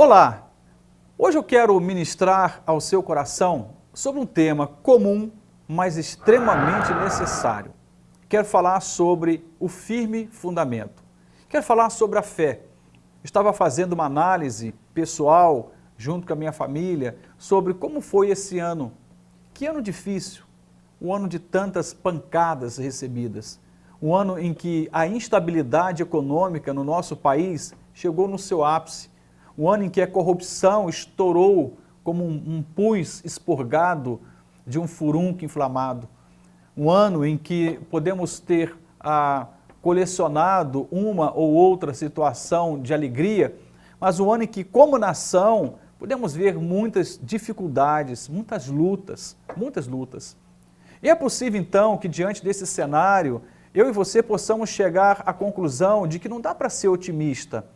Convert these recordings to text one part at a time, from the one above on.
Olá! Hoje eu quero ministrar ao seu coração sobre um tema comum, mas extremamente necessário. Quero falar sobre o firme fundamento. Quero falar sobre a fé. Estava fazendo uma análise pessoal, junto com a minha família, sobre como foi esse ano. Que ano difícil, um ano de tantas pancadas recebidas, um ano em que a instabilidade econômica no nosso país chegou no seu ápice, um ano em que a corrupção estourou como um pus expurgado de um furúnculo inflamado, um ano em que podemos ter colecionado uma ou outra situação de alegria, mas um ano em que, como nação, podemos ver muitas dificuldades, muitas lutas. E é possível, então, que diante desse cenário, eu e você possamos chegar à conclusão de que não dá para ser otimista,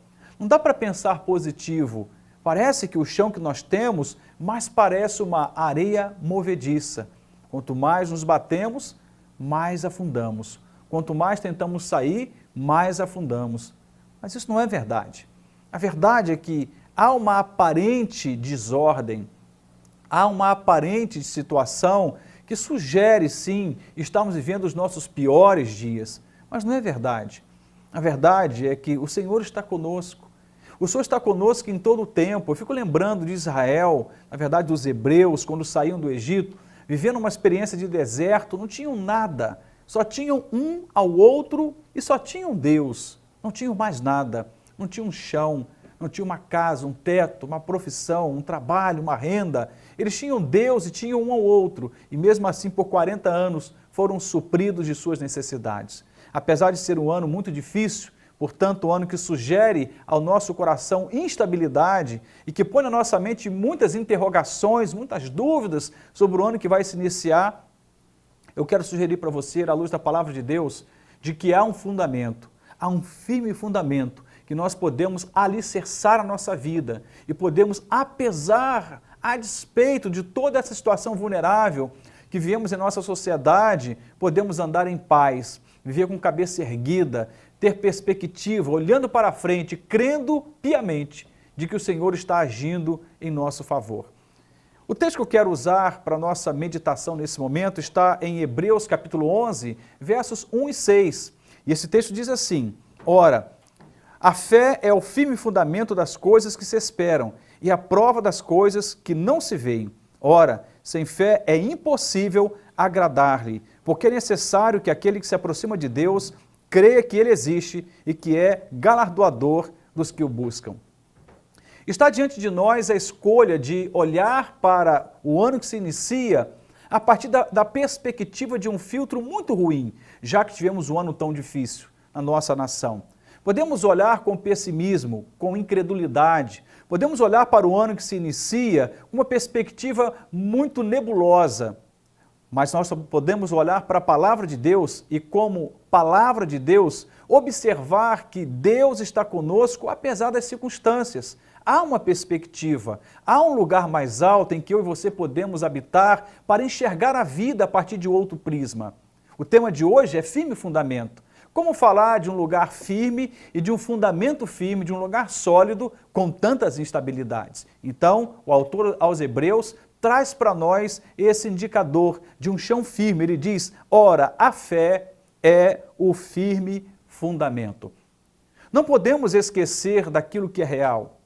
não dá para pensar positivo. Parece que o chão que nós temos, mais parece uma areia movediça. Quanto mais nos batemos, mais afundamos. Quanto mais tentamos sair, mais afundamos. Mas isso não é verdade. A verdade é que há uma aparente desordem, há uma aparente situação que sugere, sim, estamos vivendo os nossos piores dias, mas não é verdade. A verdade é que o Senhor está conosco. O Senhor está conosco em todo o tempo. Eu fico lembrando de Israel, na verdade dos hebreus, quando saíam do Egito, vivendo uma experiência de deserto, não tinham nada, só tinham um ao outro e só tinham Deus, não tinham mais nada, não tinham um chão, não tinham uma casa, um teto, uma profissão, um trabalho, uma renda. Eles tinham Deus e tinham um ao outro, e mesmo assim por 40 anos foram supridos de suas necessidades. Apesar de ser um ano muito difícil, portanto, um ano que sugere ao nosso coração instabilidade e que põe na nossa mente muitas interrogações, muitas dúvidas sobre o ano que vai se iniciar, eu quero sugerir para você, à luz da palavra de Deus, de que há um fundamento, há um firme fundamento que nós podemos alicerçar a nossa vida e podemos, apesar, a despeito de toda essa situação vulnerável que vivemos em nossa sociedade, podemos andar em paz, viver com cabeça erguida, ter perspectiva, olhando para frente, crendo piamente de que o Senhor está agindo em nosso favor. O texto que eu quero usar para a nossa meditação nesse momento está em Hebreus capítulo 11, versos 1 e 6. E esse texto diz assim: Ora, a fé é o firme fundamento das coisas que se esperam e a prova das coisas que não se veem. Ora, sem fé é impossível agradar-lhe, porque é necessário que aquele que se aproxima de Deus creia que Ele existe e que é galardoador dos que o buscam. Está diante de nós a escolha de olhar para o ano que se inicia a partir da perspectiva de um filtro muito ruim, já que tivemos um ano tão difícil na nossa nação. Podemos olhar com pessimismo, com incredulidade, podemos olhar para o ano que se inicia com uma perspectiva muito nebulosa, mas nós podemos olhar para a palavra de Deus e, como palavra de Deus, observar que Deus está conosco apesar das circunstâncias. Há uma perspectiva, há um lugar mais alto em que eu e você podemos habitar para enxergar a vida a partir de outro prisma. O tema de hoje é firme fundamento. Como falar de um lugar firme e de um fundamento firme, de um lugar sólido com tantas instabilidades? Então, o autor aos Hebreus traz para nós esse indicador de um chão firme. Ele diz, ora, a fé é o firme fundamento. Não podemos esquecer daquilo que é real.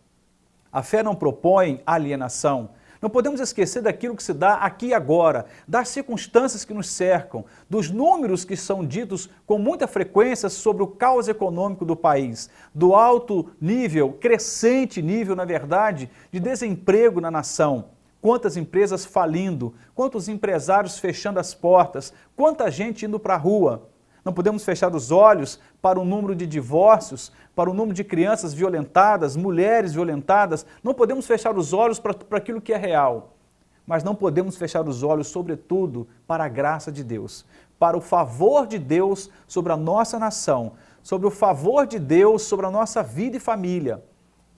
A fé não propõe alienação. Não podemos esquecer daquilo que se dá aqui e agora, das circunstâncias que nos cercam, dos números que são ditos com muita frequência sobre o caos econômico do país, do alto nível, crescente nível, na verdade, de desemprego na nação. Quantas empresas falindo, quantos empresários fechando as portas, quanta gente indo para a rua. Não podemos fechar os olhos para o número de divórcios, para o número de crianças violentadas, mulheres violentadas. Não podemos fechar os olhos para aquilo que é real. Mas não podemos fechar os olhos, sobretudo, para a graça de Deus, para o favor de Deus sobre a nossa nação, sobre o favor de Deus sobre a nossa vida e família.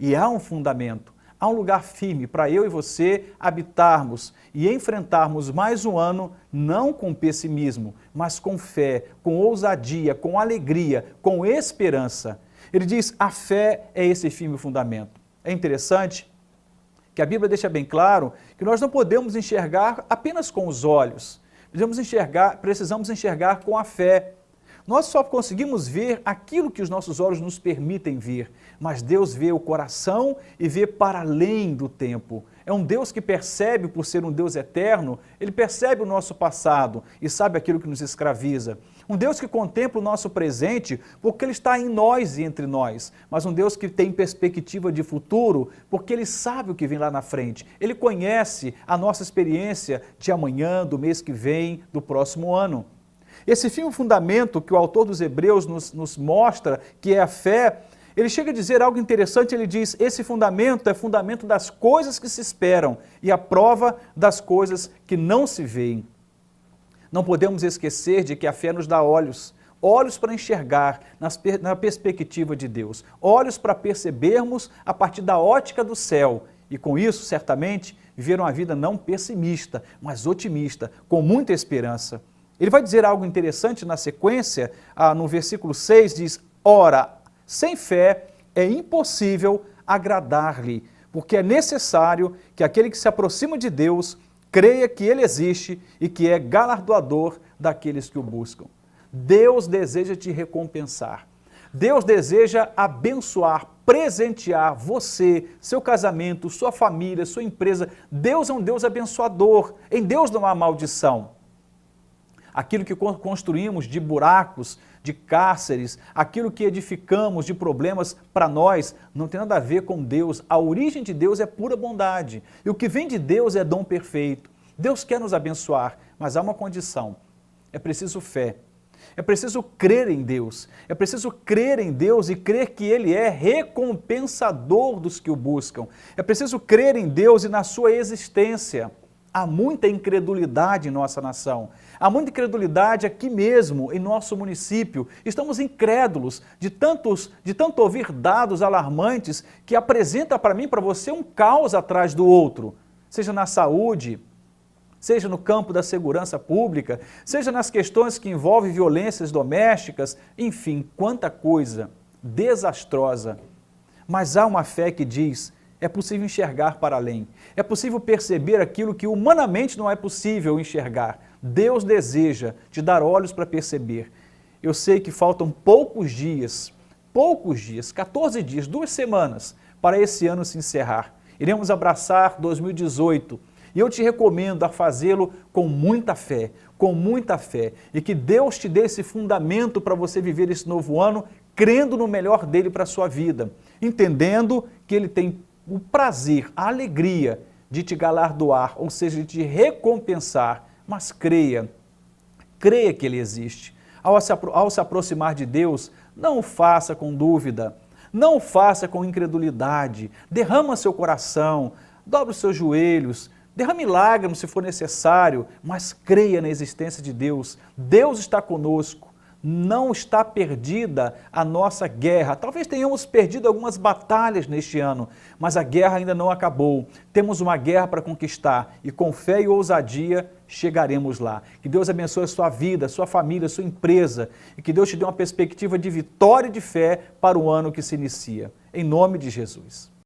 E há um fundamento. Há um lugar firme para eu e você habitarmos e enfrentarmos mais um ano, não com pessimismo, mas com fé, com ousadia, com alegria, com esperança. Ele diz, a fé é esse firme fundamento. é interessante que a Bíblia deixa bem claro que nós não podemos enxergar apenas com os olhos, precisamos enxergar com a fé. Nós só conseguimos ver aquilo que os nossos olhos nos permitem ver, mas Deus vê o coração e vê para além do tempo. É um Deus que percebe, por ser um Deus eterno, Ele percebe o nosso passado e sabe aquilo que nos escraviza. Um Deus que contempla o nosso presente porque Ele está em nós e entre nós, mas um Deus que tem perspectiva de futuro porque Ele sabe o que vem lá na frente. Ele conhece a nossa experiência de amanhã, do mês que vem, do próximo ano. Esse firme fundamento que o autor dos Hebreus nos mostra, que é a fé, ele chega a dizer algo interessante, ele diz, esse fundamento é fundamento das coisas que se esperam e a prova das coisas que não se veem. Não podemos esquecer de que a fé nos dá olhos para enxergar na perspectiva de Deus, olhos para percebermos a partir da ótica do céu e com isso, certamente, viver uma vida não pessimista, mas otimista, com muita esperança. Ele vai dizer algo interessante na sequência, no versículo 6, diz, ora, sem fé é impossível agradar-lhe, porque é necessário que aquele que se aproxima de Deus creia que Ele existe e que é galardoador daqueles que o buscam. Deus deseja te recompensar. Deus deseja abençoar, presentear você, seu casamento, sua família, sua empresa. Deus é um Deus abençoador. Em Deus não há maldição. Aquilo que construímos de buracos, de cárceres, aquilo que edificamos de problemas para nós, não tem nada a ver com Deus. A origem de Deus é pura bondade. E o que vem de Deus é dom perfeito. Deus quer nos abençoar, mas há uma condição. É preciso fé. É preciso crer em Deus. É preciso crer em Deus e crer que Ele é recompensador dos que o buscam. É preciso crer em Deus e na sua existência. Há muita incredulidade em nossa nação, há muita incredulidade aqui mesmo em nosso município. Estamos incrédulos de tanto ouvir dados alarmantes que apresenta para mim e para você um caos atrás do outro, seja na saúde, seja no campo da segurança pública, seja nas questões que envolvem violências domésticas, enfim, quanta coisa desastrosa. Mas há uma fé que diz, é possível enxergar para além. É possível perceber aquilo que humanamente não é possível enxergar. Deus deseja te dar olhos para perceber. Eu sei que faltam poucos dias, 14 dias, 2 semanas, para esse ano se encerrar. Iremos abraçar 2018 e eu te recomendo a fazê-lo com muita fé, e que Deus te dê esse fundamento para você viver esse novo ano, crendo no melhor dele para a sua vida, entendendo que Ele tem o prazer, a alegria de te galardoar, ou seja, de te recompensar, mas creia que Ele existe. Ao se aproximar de Deus, não o faça com dúvida, não o faça com incredulidade, derrama seu coração, dobre os seus joelhos, derrame lágrimas se for necessário, mas creia na existência de Deus. Deus está conosco. Não está perdida a nossa guerra. Talvez tenhamos perdido algumas batalhas neste ano, mas a guerra ainda não acabou. Temos uma guerra para conquistar e com fé e ousadia chegaremos lá. Que Deus abençoe a sua vida, sua família, sua empresa e que Deus te dê uma perspectiva de vitória e de fé para o ano que se inicia. Em nome de Jesus.